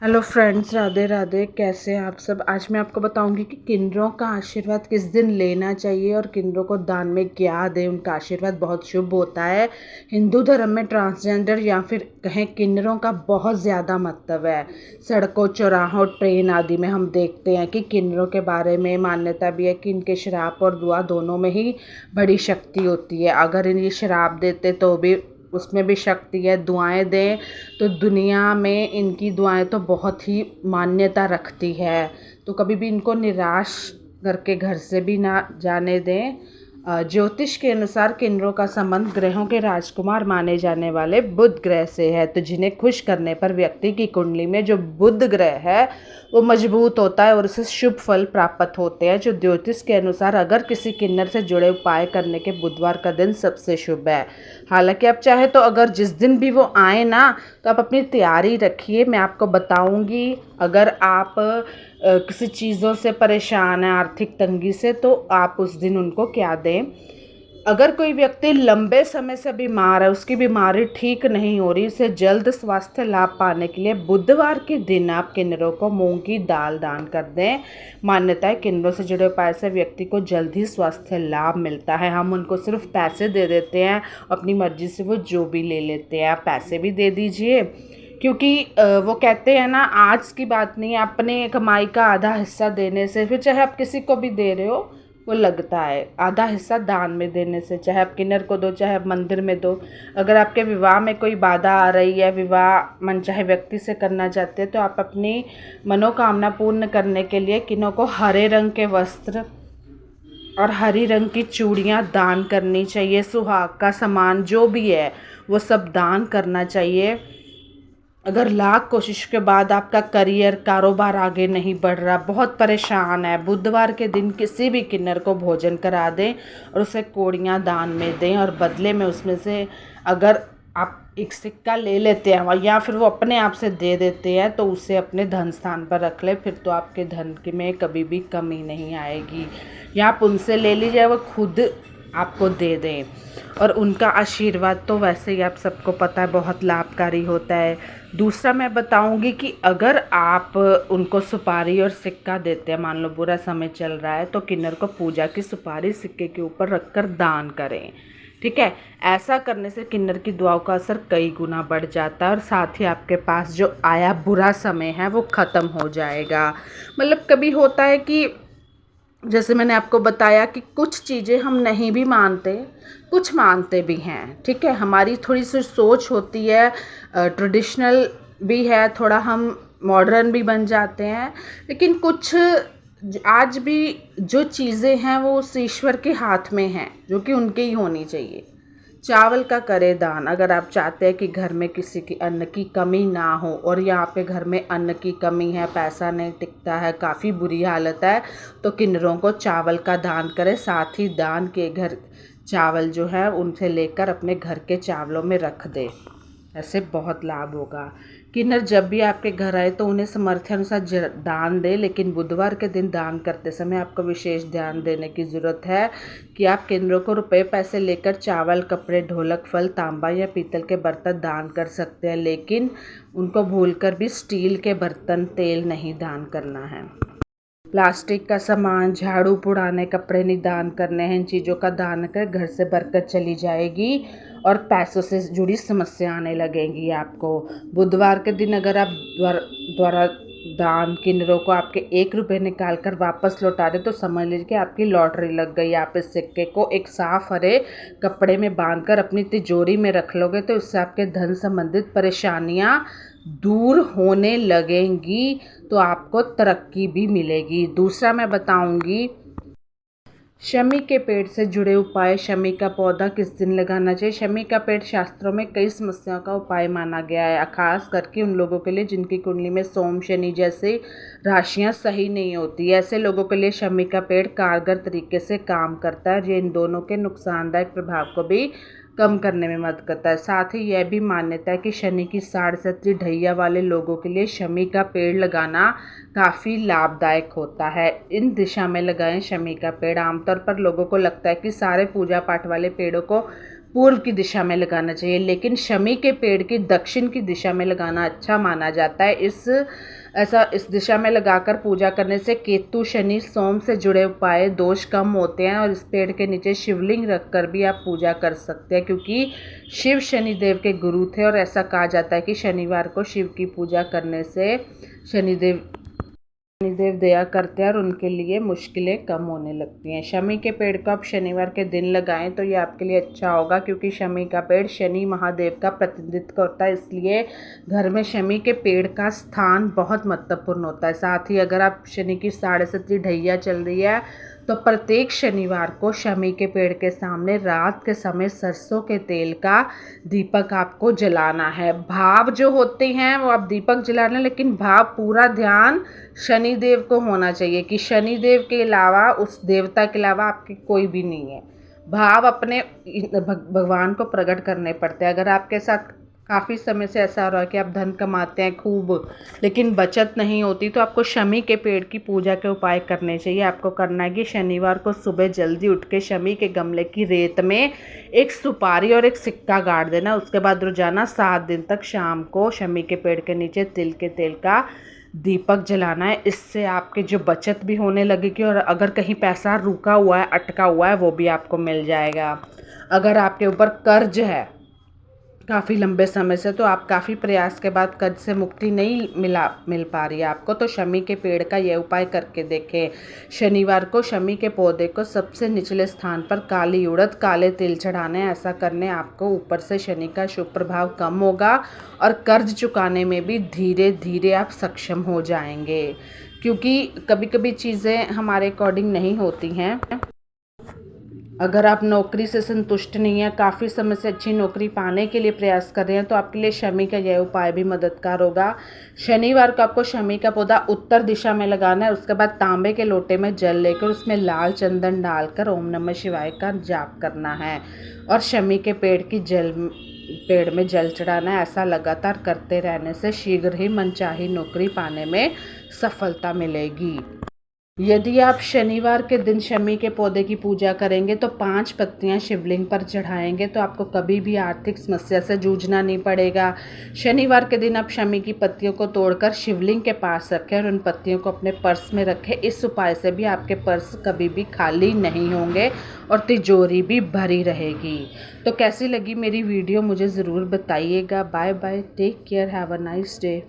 Hello friends, Radhe Radhe. कैसे हैं आप सब। आज मैं आपको बताऊंगी कि किन्नरों का आशीर्वाद किस दिन लेना चाहिए और किन्नरों को दान में क्या दें। उनका आशीर्वाद बहुत शुभ होता है। हिंदू धर्म में ट्रांसजेंडर या फिर कहें किन्नरों का बहुत ज़्यादा महत्व है। सड़कों, चौराहों, ट्रेन आदि में हम देखते हैं कि किन्नरों के बारे में मान्यता भी है कि इनके श्राप और दुआ दोनों में ही बड़ी शक्ति होती है। अगर ये श्राप देते तो भी उसमें भी शक्ति है, दुआएं दें तो दुनिया में इनकी दुआएं तो बहुत ही मान्यता रखती है। तो कभी भी इनको निराश करके घर से भी ना जाने दें। ज्योतिष के अनुसार किन्नरों का संबंध ग्रहों के राजकुमार माने जाने वाले बुध ग्रह से है। तो जिन्हें खुश करने पर व्यक्ति की कुंडली में जो बुध ग्रह है वो मजबूत होता है और उससे शुभ फल प्राप्त होते हैं। जो ज्योतिष के अनुसार अगर किसी किन्नर से जुड़े उपाय करने के बुधवार का दिन सबसे शुभ है। हालांकि आप चाहे तो अगर जिस दिन भी वो आए ना तो आप अपनी तैयारी रखिए। मैं आपको बताऊंगी। अगर आप किसी चीज़ों से परेशान हैं, आर्थिक तंगी से, तो आप उस दिन उनको क्या दें। अगर कोई व्यक्ति लंबे समय से बीमार है, उसकी बीमारी ठीक नहीं हो रही, उसे जल्द स्वास्थ्य लाभ पाने के लिए बुधवार के दिन आप किन्नरों को मूंग की दाल दान कर दें। मान्यता है किन्नरों से जुड़े उपाय से व्यक्ति को जल्द ही स्वास्थ्य लाभ मिलता है। हम उनको सिर्फ पैसे दे देते हैं, अपनी मर्जी से वो जो भी ले लेते हैं। आप पैसे भी दे दीजिए, क्योंकि वो कहते हैं ना, आज की बात नहीं है, अपने कमाई का आधा हिस्सा देने से, फिर चाहे आप किसी को भी दे रहे हो, वो लगता है। आधा हिस्सा दान में देने से, चाहे आप किन्नर को दो, चाहे आप मंदिर में दो। अगर आपके विवाह में कोई बाधा आ रही है, विवाह मनचाहे व्यक्ति से करना चाहते हैं, तो आप अपनी मनोकामना पूर्ण करने के लिए किन्नरों को हरे रंग के वस्त्र और हरी रंग की चूड़ियाँ दान करनी चाहिए। सुहाग का सामान जो भी है वो सब दान करना चाहिए। अगर लाख कोशिश के बाद आपका करियर, कारोबार आगे नहीं बढ़ रहा, बहुत परेशान है, बुधवार के दिन किसी भी किन्नर को भोजन करा दें और उसे कोड़ियाँ दान में दें और बदले में उसमें से अगर आप एक सिक्का ले लेते हैं या फिर वो अपने आप से दे देते हैं तो उसे अपने धन स्थान पर रख ले। फिर तो आपके धन की में कभी भी कमी नहीं आएगी। या आप उनसे ले लीजिए, वो खुद आपको दे दें। और उनका आशीर्वाद तो वैसे ही आप सबको पता है बहुत लाभकारी होता है। दूसरा मैं बताऊंगी कि अगर आप उनको सुपारी और सिक्का देते हैं, मान लो बुरा समय चल रहा है, तो किन्नर को पूजा की सुपारी सिक्के के ऊपर रखकर दान करें। ठीक है। ऐसा करने से किन्नर की दुआओं का असर कई गुना बढ़ जाता है और साथ ही आपके पास जो आया बुरा समय है वो ख़त्म हो जाएगा। मतलब कभी होता है कि जैसे मैंने आपको बताया कि कुछ चीज़ें हम नहीं भी मानते, कुछ मानते भी हैं। ठीक है। हमारी थोड़ी सी सोच होती है, ट्रेडिशनल भी है, थोड़ा हम मॉडर्न भी बन जाते हैं। लेकिन कुछ आज भी जो चीज़ें हैं वो उस ईश्वर के हाथ में हैं, जो कि उनके ही होनी चाहिए। चावल का करें दान। अगर आप चाहते हैं कि घर में किसी की अन्न की कमी ना हो और यहाँ पे घर में अन्न की कमी है, पैसा नहीं टिकता है, काफ़ी बुरी हालत है, तो किन्नरों को चावल का दान करें। साथ ही दान के घर चावल जो है उनसे लेकर अपने घर के चावलों में रख दें। ऐसे बहुत लाभ होगा। किन्नर जब भी आपके घर आए तो उन्हें सामर्थ्य अनुसार दान दें, लेकिन बुधवार के दिन दान करते समय आपको विशेष ध्यान देने की ज़रूरत है कि आप किन्नरों को रुपए पैसे लेकर चावल, कपड़े, ढोलक, फल, तांबा या पीतल के बर्तन दान कर सकते हैं, लेकिन उनको भूलकर भी स्टील के बर्तन, तेल नहीं दान करना है। प्लास्टिक का सामान, झाड़ू, पुराने कपड़े नहीं दान करने हैं। इन चीज़ों का दान कर घर से बरकत चली जाएगी और पैसों से जुड़ी समस्या आने लगेंगी आपको। बुधवार के दिन अगर आप द्वारा दान किन्नरों को आपके 1 रुपये निकाल कर वापस लौटा दें तो समझ लीजिए कि आपकी लॉटरी लग गई। आप इस सिक्के को एक साफ हरे कपड़े में बांधकर अपनी तिजोरी में रख लोगे तो इससे आपके धन संबंधित परेशानियाँ दूर होने लगेंगी, तो आपको तरक्की भी मिलेगी। दूसरा मैं बताऊंगी शमी के पेड़ से जुड़े उपाय। शमी का पौधा किस दिन लगाना चाहिए। शमी का पेड़ शास्त्रों में कई समस्याओं का उपाय माना गया है, खास करके उन लोगों के लिए जिनकी कुंडली में सोम, शनि जैसे राशियां सही नहीं होती। ऐसे लोगों के लिए शमी का पेड़ कारगर तरीके से काम करता है। ये इन दोनों के नुकसानदायक प्रभाव को भी कम करने में मदद करता है। साथ ही यह भी मान्यता है कि शनि की 7.5 ढैया वाले लोगों के लिए शमी का पेड़ लगाना काफ़ी लाभदायक होता है। इन दिशा में लगाएं शमी का पेड़। आमतौर पर लोगों को लगता है कि सारे पूजा पाठ वाले पेड़ों को पूर्व की दिशा में लगाना चाहिए, लेकिन शमी के पेड़ की दक्षिण की दिशा में लगाना अच्छा माना जाता है। इस दिशा में लगाकर पूजा करने से केतु, शनि, सोम से जुड़े उपाय दोष कम होते हैं। और इस पेड़ के नीचे शिवलिंग रखकर भी आप पूजा कर सकते हैं, क्योंकि शिव शनिदेव के गुरु थे और ऐसा कहा जाता है कि शनिवार को शिव की पूजा करने से शनिदेव दया करते हैं और उनके लिए मुश्किलें कम होने लगती हैं। शमी के पेड़ को आप शनिवार के दिन लगाएं तो ये आपके लिए अच्छा होगा, क्योंकि शमी का पेड़ शनि महादेव का प्रतिनिधित्व करता है, इसलिए घर में शमी के पेड़ का स्थान बहुत महत्वपूर्ण होता है। साथ ही अगर आप शनि की 7.5 ढैया चल रही है तो प्रत्येक शनिवार को शमी के पेड़ के सामने रात के समय सरसों के तेल का दीपक आपको जलाना है। भाव जो होते हैं वो आप दीपक जलाना, लेकिन भाव पूरा ध्यान शनिदेव को होना चाहिए कि शनिदेव के अलावा, उस देवता के अलावा आपके कोई भी नहीं है। भाव अपने भगवान को प्रकट करने पड़ते हैं। अगर आपके साथ काफ़ी समय से ऐसा हो रहा है कि आप धन कमाते हैं खूब, लेकिन बचत नहीं होती, तो आपको शमी के पेड़ की पूजा के उपाय करने चाहिए। आपको करना है कि शनिवार को सुबह जल्दी उठ के शमी के गमले की रेत में एक सुपारी और एक सिक्का गाड़ देना। उसके बाद रोजाना 7 दिन तक शाम को शमी के पेड़ के नीचे तिल के तेल का दीपक जलाना है। इससे आपके जो बचत भी होने लगेगी, और अगर कहीं पैसा रुका हुआ है, अटका हुआ है, वो भी आपको मिल जाएगा। अगर आपके ऊपर कर्ज है काफ़ी लंबे समय से, तो आप काफ़ी प्रयास के बाद कर्ज से मुक्ति नहीं मिल पा रही है आपको, तो शमी के पेड़ का यह उपाय करके देखें। शनिवार को शमी के पौधे को सबसे निचले स्थान पर काली उड़द, काले तिल चढ़ाने। ऐसा करने आपको ऊपर से शनि का शुभ प्रभाव कम होगा और कर्ज चुकाने में भी धीरे धीरे आप सक्षम हो जाएंगे, क्योंकि कभी कभी चीज़ें हमारे अकॉर्डिंग नहीं होती हैं। अगर आप नौकरी से संतुष्ट नहीं हैं, काफ़ी समय से अच्छी नौकरी पाने के लिए प्रयास कर रहे हैं, तो आपके लिए शमी का यह उपाय भी मददगार होगा। शनिवार को आपको शमी का पौधा उत्तर दिशा में लगाना है। उसके बाद तांबे के लोटे में जल लेकर उसमें लाल चंदन डालकर ओम नमः शिवाय का जाप करना है और शमी के पेड़ में जल चढ़ाना है। ऐसा लगातार करते रहने से शीघ्र ही मनचाही नौकरी पाने में सफलता मिलेगी। यदि आप शनिवार के दिन शमी के पौधे की पूजा करेंगे तो 5 पत्तियां शिवलिंग पर चढ़ाएंगे, तो आपको कभी भी आर्थिक समस्या से जूझना नहीं पड़ेगा। शनिवार के दिन आप शमी की पत्तियों को तोड़कर शिवलिंग के पास रखें और उन पत्तियों को अपने पर्स में रखें। इस उपाय से भी आपके पर्स कभी भी खाली नहीं होंगे और तिजोरी भी भरी रहेगी। तो कैसी लगी मेरी वीडियो मुझे ज़रूर बताइएगा। Bye bye, take care, have a nice day.